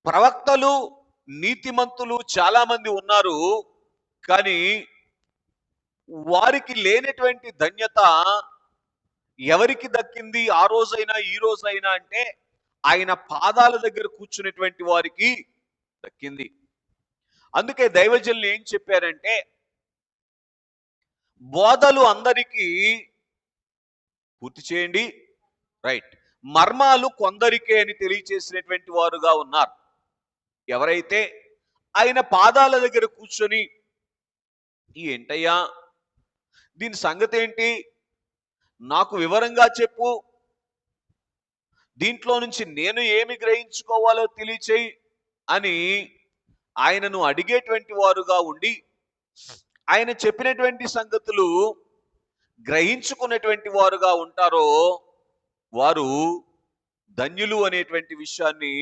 ప్రవక్తలు, నీతిమంతులు చాలా మంది ఉన్నారు. కానీ వారికి లేనటువంటి ధన్యత ఎవరికి దక్కింది ఆ రోజైనా ఈ రోజైనా అంటే ఆయన పాదాల దగ్గర కూర్చునేటువంటి వారికి దక్కింది. అందుకే దైవజనులు ఏం చెప్పారంటే, బోధలు అందరికీ పూర్తి చేయండి, రైట్, మర్మాలు కొందరికే అని తెలియచేసినటువంటి వారుగా ఉన్నారు. ఎవరైతే ఆయన పాదాల దగ్గర కూర్చొని, ఏంటయ్యా దీని సంగతి ఏంటి, నాకు వివరంగా చెప్పు, దీంట్లో నుంచి నేను ఏమి గ్రహించుకోవాలో తెలియచేయి అని ఆయనను అడిగేటువంటి వారుగా ఉండి, ఆయన చెప్పినటువంటి సంగతులు గ్రహించుకునేటువంటి వారుగా ఉంటారో వారు ధన్యులు అనేటువంటి విషయాన్ని